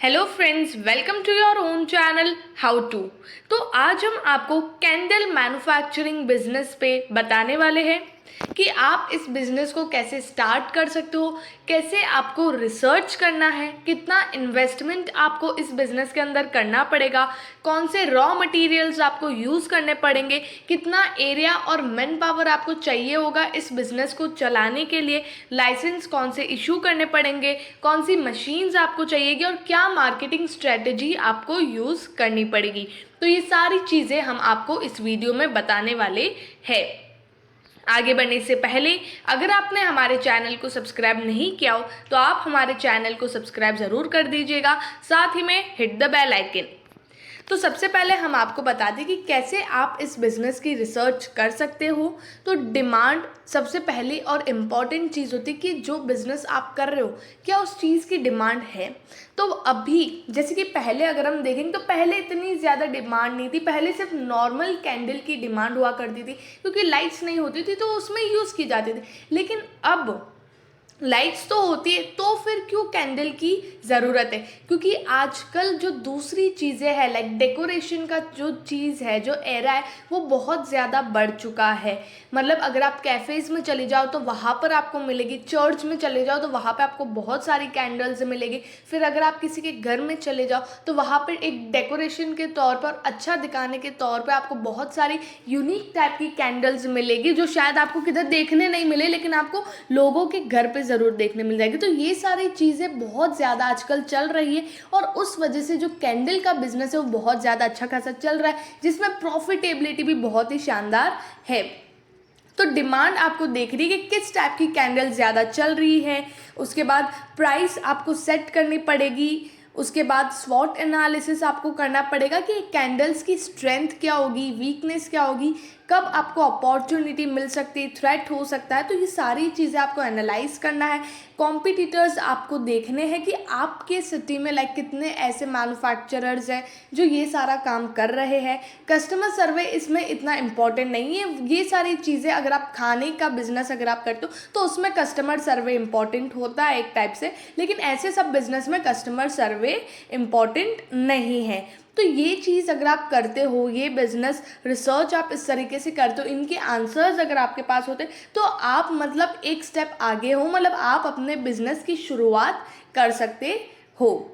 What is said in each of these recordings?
Hello friends, welcome to your own channel how to. तो आज हम आपको कैंडल मैन्युफैक्चरिंग बिजनेस पे बताने वाले हैं कि आप इस बिज़नेस को कैसे स्टार्ट कर सकते हो, कैसे आपको रिसर्च करना है, कितना इन्वेस्टमेंट आपको इस बिज़नेस के अंदर करना पड़ेगा, कौन से रॉ मटेरियल्स आपको यूज़ करने पड़ेंगे, कितना एरिया और मैन पावर आपको चाहिए होगा इस बिज़नेस को चलाने के लिए, लाइसेंस कौन से इशू करने पड़ेंगे, कौन सी मशीन्स आपको चाहिएगी और क्या मार्केटिंग स्ट्रेटजी आपको यूज़ करनी पड़ेगी। तो ये सारी चीज़ें हम आपको इस वीडियो में बताने वाले हैं। आगे बढ़ने से पहले अगर आपने हमारे चैनल को सब्सक्राइब नहीं किया हो तो आप हमारे चैनल को सब्सक्राइब ज़रूर कर दीजिएगा, साथ ही में हिट द बेल आइकन। तो सबसे पहले हम आपको बता दें कि कैसे आप इस बिज़नेस की रिसर्च कर सकते हो। तो डिमांड सबसे पहली और इम्पॉर्टेंट चीज़ होती है कि जो बिज़नेस आप कर रहे हो क्या उस चीज़ की डिमांड है। तो अभी जैसे कि पहले अगर हम देखेंगे तो पहले इतनी ज़्यादा डिमांड नहीं थी, पहले सिर्फ नॉर्मल कैंडल की डिमांड हुआ करती थी क्योंकि लाइट्स नहीं होती थी तो उसमें यूज़ की जाती थी। लेकिन अब लाइट्स तो होती है तो फिर क्यों कैंडल की ज़रूरत है, क्योंकि आजकल जो दूसरी चीज़ें हैं लाइक डेकोरेशन का जो चीज़ है, जो एरा है वो बहुत ज़्यादा बढ़ चुका है। मतलब अगर आप कैफ़ेज़ में चले जाओ तो वहाँ पर आपको मिलेगी, चर्च में चले जाओ तो वहाँ पे आपको बहुत सारी कैंडल्स मिलेगी, फिर अगर आप किसी के घर में चले जाओ तो वहाँ पर एक डेकोरेशन के तौर पर, अच्छा दिखाने के तौर पर आपको बहुत सारी यूनिक टाइप की कैंडल्स मिलेगी जो शायद आपको किधर देखने नहीं मिले लेकिन आपको लोगों के घर पे ज़रूर देखने मिल जाएगी। तो ये सारी चीज़ें बहुत ज़्यादा आजकल चल रही है और उस वजह से जो कैंडल का बिजनेस है वो बहुत ज़्यादा अच्छा खासा चल रहा है, जिसमें प्रॉफिटेबिलिटी भी बहुत ही शानदार है। तो डिमांड आपको देख रही है कि किस टाइप की कैंडल ज़्यादा चल रही है, उसके बाद प्राइस आपको सेट करनी पड़ेगी, उसके बाद स्वॉट एनालिसिस आपको करना पड़ेगा कि कैंडल्स की स्ट्रेंथ क्या होगी, वीकनेस क्या होगी, कब आपको अपॉर्चुनिटी मिल सकती है, थ्रेट हो सकता है। तो ये सारी चीज़ें आपको एनालाइज करना है। कॉम्पिटिटर्स आपको देखने हैं कि आपके सिटी में लाइक कितने ऐसे मैन्युफैक्चरर्स हैं जो ये सारा काम कर रहे हैं। कस्टमर सर्वे इसमें इतना इम्पॉर्टेंट नहीं है। ये सारी चीज़ें अगर आप खाने का बिजनेस अगर आप करते हो तो उसमें कस्टमर सर्वे इम्पॉर्टेंट होता है एक टाइप से, लेकिन ऐसे सब बिजनेस में कस्टमर सर्वे इम्पॉर्टेंट नहीं है। तो ये चीज़ अगर आप करते हो, ये बिजनेस रिसर्च आप इस तरीके से करते हो, इनके आंसर्स अगर आपके पास होते तो आप मतलब एक स्टेप आगे हो, मतलब आप अपने बिजनेस की शुरुआत कर सकते हो।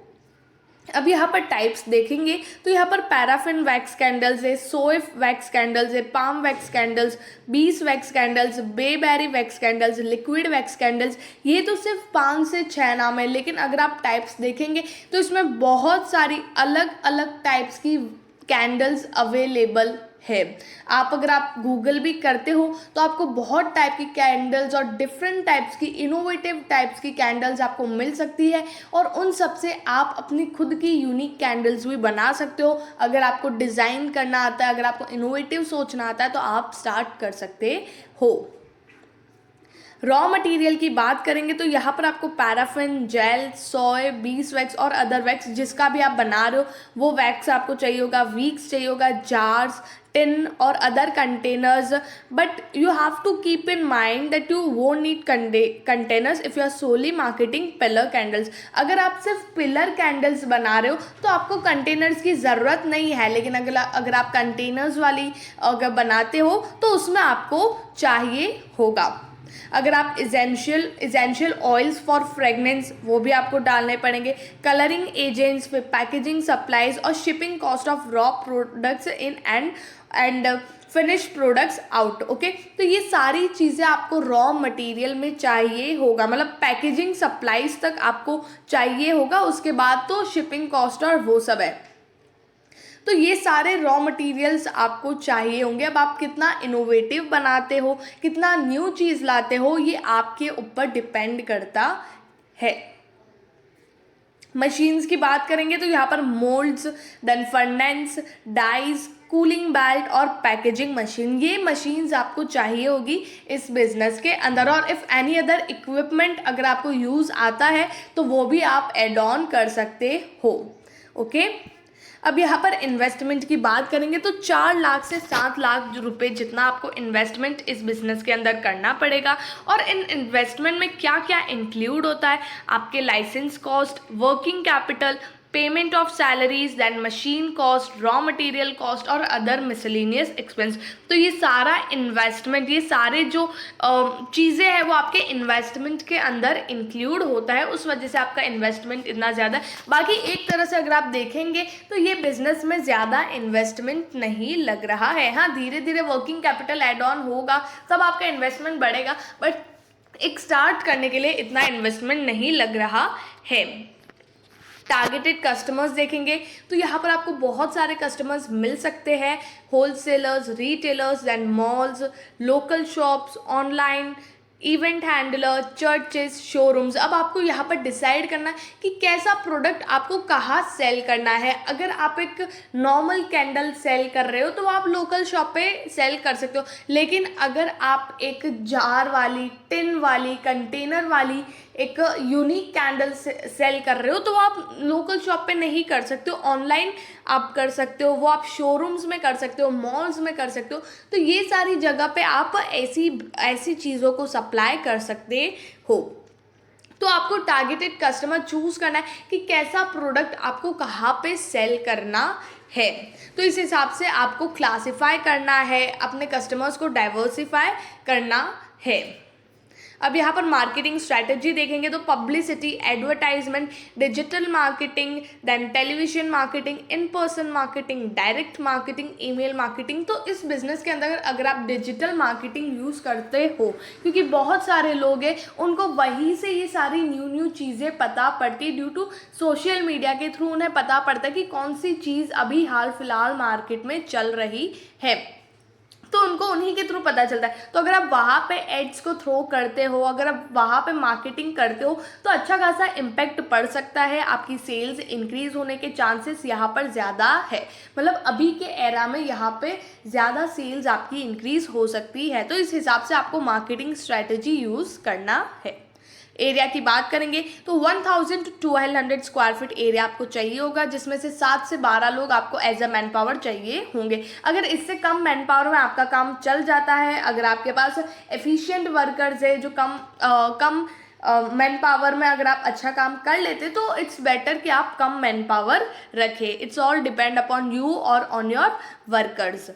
अब यहाँ पर टाइप्स देखेंगे तो यहाँ पर पैराफिन वैक्स कैंडल्स है, सोइफ वैक्स कैंडल्स है, पाम वैक्स कैंडल्स, बीस wax candles, bayberry wax candles, liquid wax candles. ये तो सिर्फ 5 से 6 नाम है, लेकिन अगर आप टाइप्स देखेंगे तो इसमें बहुत सारी अलग अलग टाइप्स की कैंडल्स अवेलेबल है। अगर आप गूगल भी करते हो तो आपको बहुत टाइप की कैंडल्स और डिफरेंट टाइप्स की, इनोवेटिव टाइप्स की कैंडल्स आपको मिल सकती है और उन सब से आप अपनी खुद की यूनिक कैंडल्स भी बना सकते हो। अगर आपको डिज़ाइन करना आता है, अगर आपको इनोवेटिव सोचना आता है तो आप स्टार्ट कर सकते हो। रॉ मटेरियल की बात करेंगे तो यहाँ पर आपको पैराफिन, जेल, सोय, बीस वैक्स और अदर वैक्स जिसका भी आप बना रहे हो वो वैक्स आपको चाहिए होगा, वीक्स चाहिए होगा, जार्स, टिन और other containers. But you have to keep in mind that you won't need containers if you are solely marketing pillar candles. अगर आप सिर्फ पिलर कैंडल्स बना रहे हो तो आपको कंटेनर्स की ज़रूरत नहीं है, लेकिन अगर आप कंटेनर्स वाली अगर बनाते हो तो उसमें आपको चाहिए होगा। अगर आप इसेंशियल ऑयल्स फॉर फ्रेगनेंस वो भी आपको डालने पड़ेंगे, कलरिंग एजेंट्स, फिर पैकेजिंग सप्लाईज और shipping cost of raw products in and finish products out. Okay, तो ये सारी चीज़ें आपको रॉ मटेरियल में चाहिए होगा, मतलब पैकेजिंग सप्लाईज तक आपको चाहिए होगा, उसके बाद तो शिपिंग कॉस्ट और वो सब है। तो ये सारे रॉ मटेरियल्स आपको चाहिए होंगे। अब आप कितना इनोवेटिव बनाते हो, कितना न्यू चीज़ लाते हो, ये आपके ऊपर डिपेंड करता है। मशीन्स की बात करेंगे तो यहाँ पर moulds, then furnace, dies, cooling belt और पैकेजिंग मशीन, ये मशीन्स आपको चाहिए होगी इस बिजनेस के अंदर। और इफ़ एनी अदर इक्विपमेंट अगर आपको यूज़ आता है तो वो भी आप एड ऑन कर सकते हो। ओके, अब यहाँ पर इन्वेस्टमेंट की बात करेंगे तो 4 लाख से 7 लाख रुपए जितना आपको इन्वेस्टमेंट इस बिज़नेस के अंदर करना पड़ेगा। और इन इन्वेस्टमेंट में क्या क्या इंक्लूड होता है, आपके licence cost, working capital, payment of salaries, then machine cost, raw material cost और अदर मिसलेनियस एक्सपेंस। तो ये सारा इन्वेस्टमेंट, ये सारे जो चीज़ें हैं वो आपके इन्वेस्टमेंट के अंदर इंक्लूड होता है, उस वजह से आपका इन्वेस्टमेंट इतना ज़्यादा है। बाकी एक तरह से अगर आप देखेंगे तो ये बिजनेस में ज़्यादा इन्वेस्टमेंट नहीं लग रहा है। हाँ, धीरे धीरे वर्किंग कैपिटल एड ऑन होगा तब आपका इन्वेस्टमेंट बढ़ेगा, बट एक स्टार्ट करने के लिए इतना इन्वेस्टमेंट नहीं लग रहा है। टारगेटेड कस्टमर्स देखेंगे तो यहाँ पर आपको बहुत सारे कस्टमर्स मिल सकते हैं, wholesalers, retailers, then malls, local shops, online, event handler, churches, showrooms. अब आपको यहाँ पर डिसाइड करना है कि कैसा प्रोडक्ट आपको कहाँ सेल करना है। अगर आप एक नॉर्मल कैंडल सेल कर रहे हो तो आप लोकल शॉप पे सेल कर सकते हो, लेकिन अगर आप एक जार वाली, टिन वाली, कंटेनर वाली एक यूनिक कैंडल सेल कर रहे हो तो आप लोकल शॉप पे नहीं कर सकते हो, ऑनलाइन आप कर सकते हो, वो आप शोरूम्स में कर सकते हो, मॉल्स में कर सकते हो। तो ये सारी जगह पे आप ऐसी चीज़ों को सप्लाई कर सकते हो। तो आपको टारगेटेड कस्टमर चूज़ करना है कि कैसा प्रोडक्ट आपको कहाँ पे सेल करना है। तो इस हिसाब से आपको क्लासिफाई करना है, अपने कस्टमर्स को डाइवर्सिफाई करना है। अब यहाँ पर मार्केटिंग स्ट्रैटेजी देखेंगे तो publicity, advertisement, digital marketing, then television marketing, in person marketing, direct marketing, email marketing. तो इस बिज़नेस के अंदर अगर आप डिजिटल मार्केटिंग यूज़ करते हो, क्योंकि बहुत सारे लोग हैं उनको वहीं से ये सारी न्यू चीज़ें पता पड़ती, ड्यू टू सोशल मीडिया के थ्रू उन्हें पता पड़ता है कि कौन सी चीज़ अभी हाल फिलहाल मार्केट में चल रही है, तो उनको उन्हीं के थ्रू पता चलता है। तो अगर आप वहाँ पे एड्स को थ्रो करते हो, अगर आप वहाँ पे मार्केटिंग करते हो तो अच्छा खासा इम्पैक्ट पड़ सकता है, आपकी सेल्स इंक्रीज होने के चांसेस यहाँ पर ज़्यादा है। मतलब अभी के एरा में यहाँ पे ज़्यादा सेल्स आपकी इंक्रीज हो सकती है। तो इस हिसाब से आपको मार्केटिंग स्ट्रैटेजी यूज़ करना है। एरिया की बात करेंगे तो 1000 to 1200 स्क्वायर फीट एरिया आपको चाहिए होगा, जिसमें से 7 से 12 लोग आपको एज अ मैन पावर चाहिए होंगे। अगर इससे कम मैन पावर में आपका काम चल जाता है, अगर आपके पास एफिशिएंट वर्कर्स है जो कम मैन पावर में अगर आप अच्छा काम कर लेते तो इट्स बेटर कि आप कम मैन पावर रखें। It's all depend upon you और ऑन योर वर्कर्स।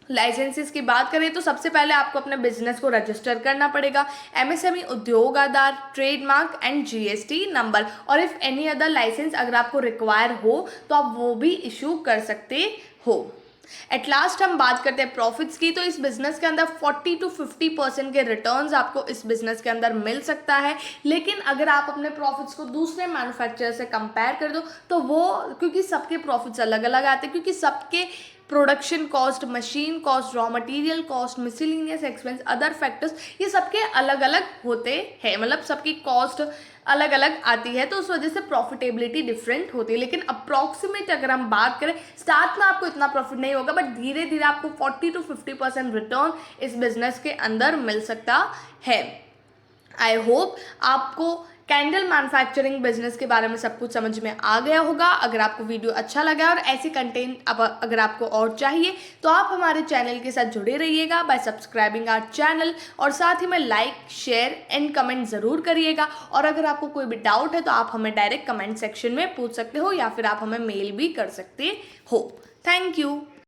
लाइसेंसेस की बात करें तो सबसे पहले आपको अपने बिजनेस को रजिस्टर करना पड़ेगा, एमएसएमई उद्योग आधार, ट्रेडमार्क एंड जीएसटी नंबर, और इफ़ एनी अदर लाइसेंस अगर आपको रिक्वायर हो तो आप वो भी इशू कर सकते हो। एट लास्ट हम बात करते हैं प्रॉफिट्स की। तो इस बिजनेस के अंदर 40 to 50% के रिटर्न्स आपको इस बिजनेस के अंदर मिल सकता है, लेकिन अगर आप अपने प्रॉफिट्स को दूसरे मैन्युफैक्चरर से कंपेयर कर दो तो वो, क्योंकि सबके प्रॉफिट्स अलग अलग आते हैं, क्योंकि सबके production cost, machine cost, raw material cost, miscellaneous expense, other factors, ये सबके अलग अलग होते हैं, मतलब सबकी कॉस्ट अलग अलग आती है, तो उस वजह से प्रॉफिटेबिलिटी डिफरेंट होती है। लेकिन अप्रॉक्सीमेट अगर हम बात करें, स्टार्ट में आपको इतना प्रॉफिट नहीं होगा, बट धीरे धीरे आपको 40 to 50% रिटर्न इस बिजनेस के अंदर मिल सकता है। आई होप आपको कैंडल मैन्युफैक्चरिंग बिजनेस के बारे में सब कुछ समझ में आ गया होगा। अगर आपको वीडियो अच्छा लगा और ऐसे कंटेंट अगर आपको और चाहिए तो आप हमारे चैनल के साथ जुड़े रहिएगा बाय सब्सक्राइबिंग आवर चैनल, और साथ ही में लाइक, शेयर एंड कमेंट ज़रूर करिएगा। और अगर आपको कोई भी डाउट है तो आप हमें डायरेक्ट कमेंट सेक्शन में पूछ सकते हो या फिर आप हमें मेल भी कर सकते हो। Thank you.